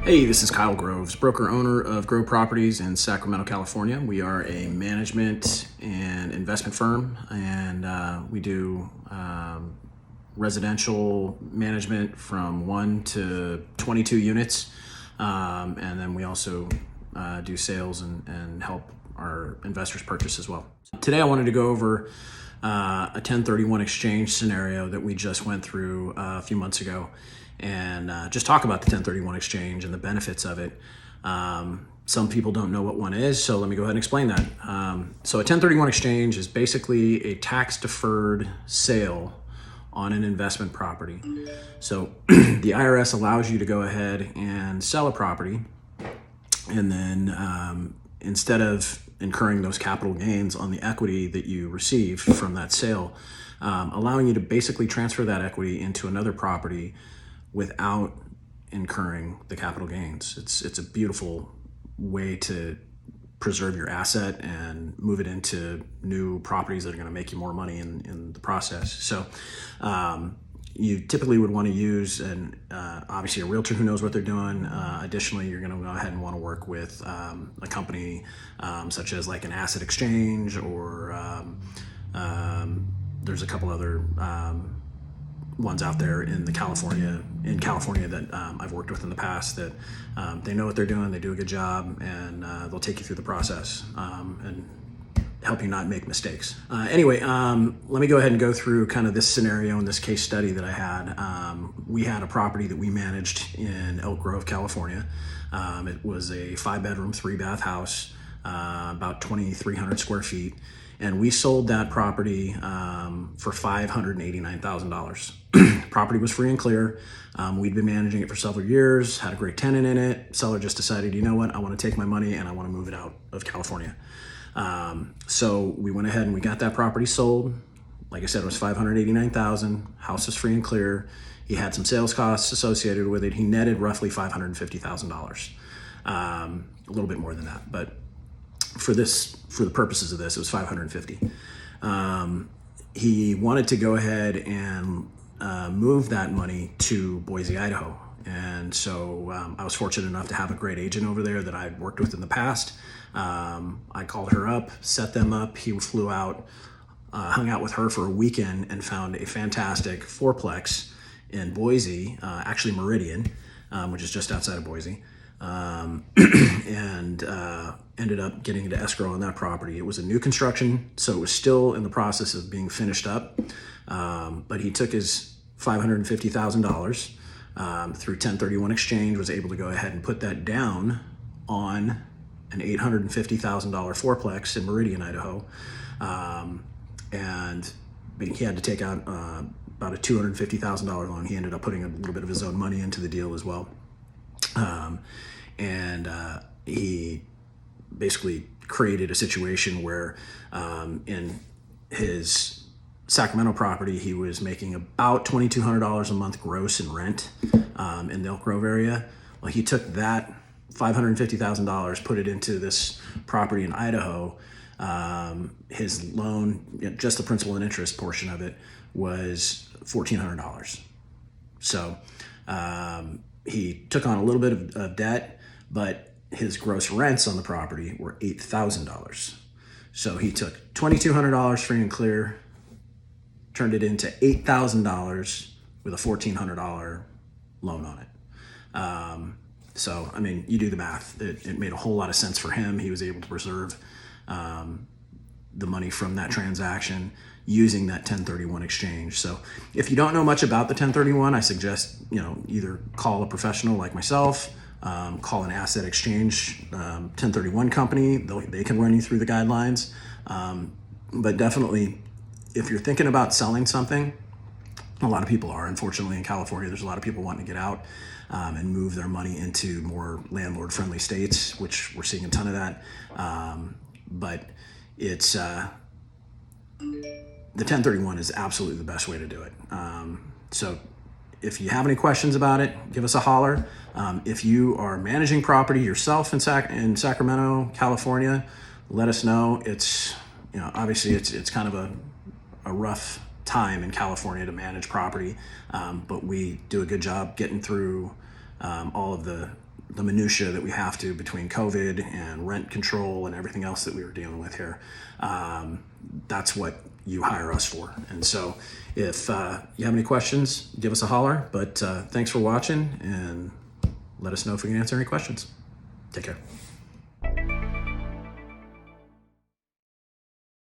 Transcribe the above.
Hey, this is Kyle Groves, broker owner of Grove Properties in Sacramento, California. We are a management and investment firm, and we do residential management from 1 to 22 units. And then we also do sales and help our investors purchase as well. Today I wanted to go over a 1031 exchange scenario that we just went through a few months ago, and just talk about the 1031 exchange and the benefits of it. Some people don't know what one is, so let me go ahead and explain that. So a 1031 exchange is basically a tax-deferred sale on an investment property. So the IRS allows you to go ahead and sell a property, and then instead of incurring those capital gains on the equity that you receive from that sale, allowing you to basically transfer that equity into another property without incurring the capital gains. It's a beautiful way to preserve your asset and move it into new properties that are going to make you more money in the process. So you typically would want to use obviously a realtor who knows what they're doing. Additionally, you're going to go ahead and want to work with a company such as like an asset exchange, or there's a couple other ones out there in California that I've worked with in the past that they know what they're doing, they do a good job, and they'll take you through the process and help you not make mistakes. Anyway, let me go ahead and go through kind of this scenario and this case study that I had. We had a property that we managed in Elk Grove, California. It was a 5-bedroom, 3-bath house, about 2,300 square feet. And we sold that property for $589,000. Property was free and clear. We'd been managing it for several years, had a great tenant in it. Seller just decided, you know what, I want to take my money and I want to move it out of California. So we went ahead and we got that property sold. Like I said, it was $589,000. House is free and clear. He had some sales costs associated with it. He netted roughly $550,000. A little bit more than that, but for the purposes of this, it was 550. He wanted to go ahead and move that money to Boise, Idaho. And so I was fortunate enough to have a great agent over there that I'd worked with in the past. I called her up, set them up. He flew out, hung out with her for a weekend, and found a fantastic fourplex in Boise, actually Meridian, which is just outside of Boise. And ended up getting into escrow on that property. It was a new construction, so it was still in the process of being finished up. But he took his $550,000 through 1031 exchange, was able to go ahead and put that down on an $850,000 fourplex in Meridian, Idaho. And he had to take out about a $250,000 loan. He ended up putting a little bit of his own money into the deal as well. He basically created a situation where in his Sacramento property, he was making about $2,200 a month gross in rent in the Elk Grove area. Well, he took that $550,000, put it into this property in Idaho. His loan, just the principal and interest portion of it, was $1,400. So he took on a little bit of debt, but his gross rents on the property were $8,000. So he took $2,200 free and clear, turned it into $8,000 with a $1,400 loan on it. So, I mean, you do the math. It made a whole lot of sense for him. He was able to preserve the money from that transaction using that 1031 exchange. So if you don't know much about the 1031, I suggest, either call a professional like myself, call an asset exchange 1031 company. They can run you through the guidelines. But definitely, if you're thinking about selling something, a lot of people are. Unfortunately, in California, there's a lot of people wanting to get out and move their money into more landlord-friendly states, which we're seeing a ton of that. But it's the 1031 is absolutely the best way to do it. So if you have any questions about it, give us a holler. If you are managing property yourself in Sacramento, California, let us know. It's, obviously it's kind of a rough time in California to manage property, but we do a good job getting through all of the the minutia that we have to between COVID and rent control and everything else that we were dealing with here. That's what you hire us for. And so if you have any questions, give us a holler. But thanks for watching, and let us know if we can answer any questions. Take care.